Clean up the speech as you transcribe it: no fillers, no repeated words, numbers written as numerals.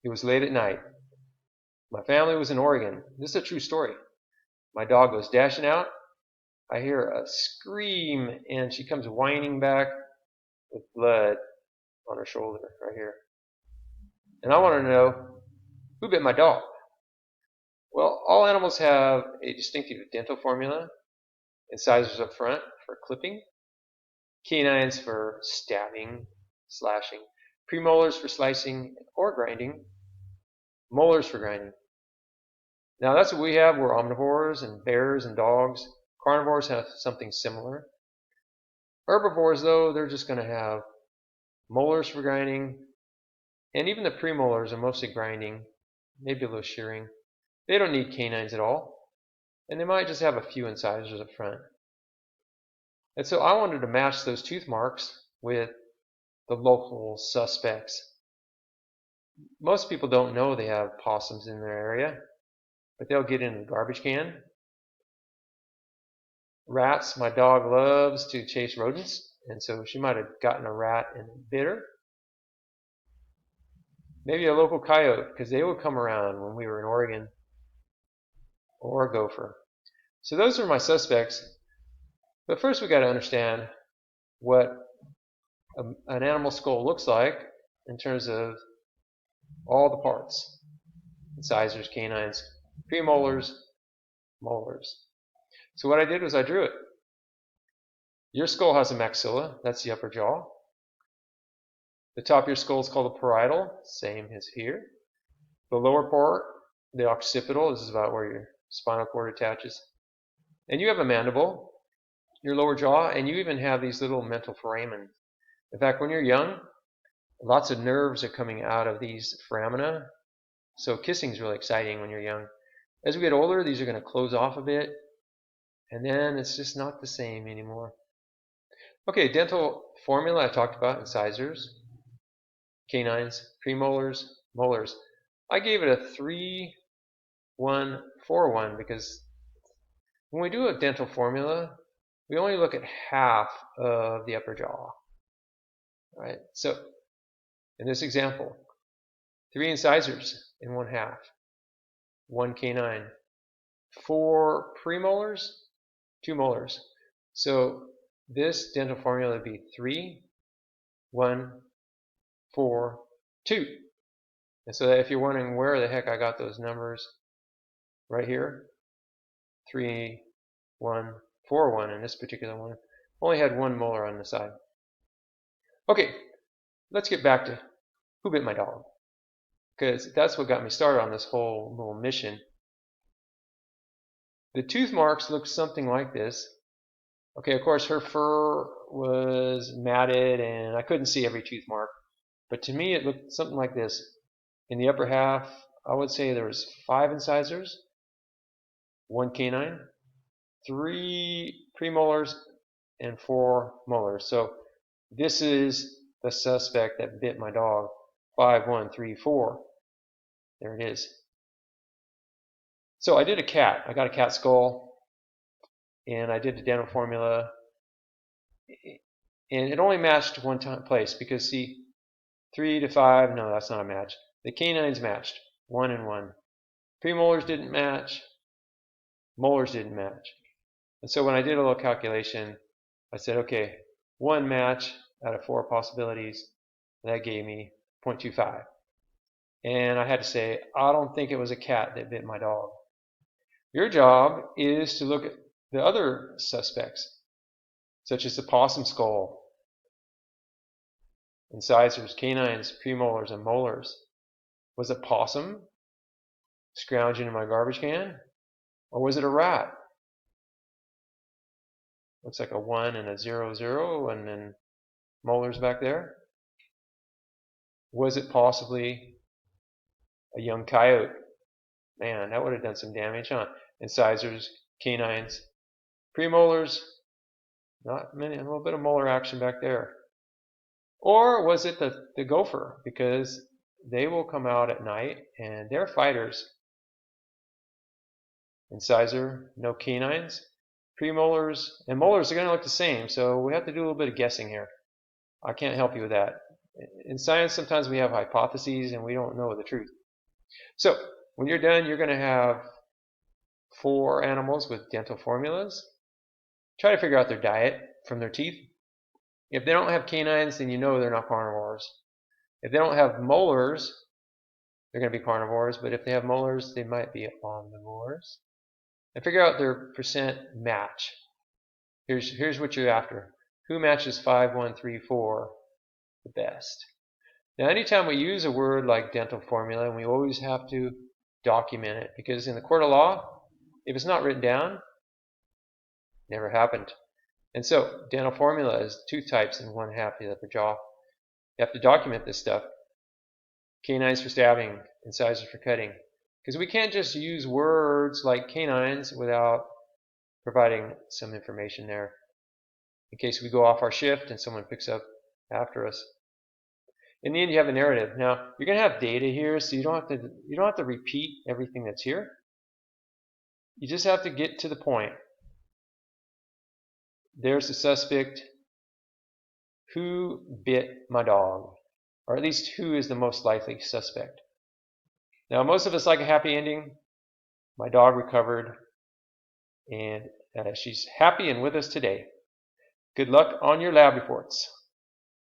It was late at night. My family was in Oregon. This is a true story. My dog goes dashing out. I hear a scream, and she comes whining back with blood on her shoulder right here. And I want to know, who bit my dog? Well, all animals have a distinctive dental formula, incisors up front for clipping, canines for stabbing, slashing, premolars for slicing or grinding, molars for grinding. Now that's what we have. We're omnivores, and bears and dogs. Carnivores have something similar. Herbivores, though, they're just going to have molars for grinding, and even the premolars are mostly grinding, maybe a little shearing. They don't need canines at all, and they might just have a few incisors up front. And so I wanted to match those tooth marks with the local suspects. Most people don't know they have possums in their area, but they'll get in the garbage can. Rats, my dog loves to chase rodents, and so she might have gotten a rat and bit her. Maybe a local coyote, because they would come around when we were in Oregon, or a gopher. So those are my suspects. But first we got to understand what an animal skull looks like in terms of all the parts: incisors, canines, premolars, molars. So what I did was I drew it. Your skull has a maxilla, that's the upper jaw. The top of your skull is called the parietal, same as here. The lower part, the occipital, this is about where your spinal cord attaches. And you have a mandible, your lower jaw, and you even have these little mental foramen. In fact, when you're young, lots of nerves are coming out of these foramina. So kissing is really exciting when you're young. As we get older, these are going to close off a bit, and then it's just not the same anymore. Okay, dental formula I talked about: incisors, canines, premolars, molars. I gave it a 3-1-4-1 because when we do a dental formula, we only look at half of the upper jaw. Right? So in this example, 3 incisors in 1/2, 1 canine, 4 premolars, 2 molars. So this dental formula would be 3-1-4-2. And so that if you're wondering where the heck I got those numbers, right here, 3-1-4-1 in this particular one, only had 1 molar on the side. Okay, let's get back to who bit my dog, because that's what got me started on this whole little mission. The tooth marks look something like this. Okay, of course her fur was matted and I couldn't see every tooth mark, but to me it looked something like this. In the upper half, I would say there was 5 incisors, 1 canine, 3 premolars, and 4 molars. So this is the suspect that bit my dog. 5, 1, 3, 4. There it is. So I did a cat. I got a cat skull, and I did the dental formula, and it only matched one place because, see, 3 to 5, no, that's not a match. The canines matched, 1 and 1. Premolars didn't match, molars didn't match. And so when I did a little calculation, I said, okay, 1 match out of 4 possibilities, that gave me 0.25. And I had to say, I don't think it was a cat that bit my dog. Your job is to look at the other suspects, such as the possum skull, incisors, canines, premolars, and molars. Was it possum scrounging in my garbage can? Or was it a rat? Looks like a 1 and a 0, 0, and then molars back there. Was it possibly a young coyote? Man, that would have done some damage, huh? Incisors, canines, premolars, not many, a little bit of molar action back there. Or was it the gopher? Because they will come out at night and they're fighters. Incisor, no canines. Premolars and molars are going to look the same, so we have to do a little bit of guessing here. I can't help you with that. In science, sometimes we have hypotheses and we don't know the truth. So when you're done, you're going to have 4 animals with dental formulas. Try to figure out their diet from their teeth. If they don't have canines, then you know they're not carnivores. If they don't have molars, they're going to be carnivores, but if they have molars, they might be omnivores. And figure out their percent match. Here's what you're after. Who matches 5, 1, 3, 4 the best? Now, anytime we use a word like dental formula, we always have to document it, because in the court of law, if it's not written down, it never happened. And so dental formula is 2 types in 1/2 the upper jaw. You have to document this stuff. Canines for stabbing, incisors for cutting. Because we can't just use words like canines without providing some information there, in case we go off our shift and someone picks up after us. In the end, you have a narrative. Now, you're going to have data here, so you don't have to repeat everything that's here. You just have to get to the point. There's the suspect. Who bit my dog? Or at least who is the most likely suspect? Now, most of us like a happy ending. My dog recovered, and she's happy and with us today. Good luck on your lab reports.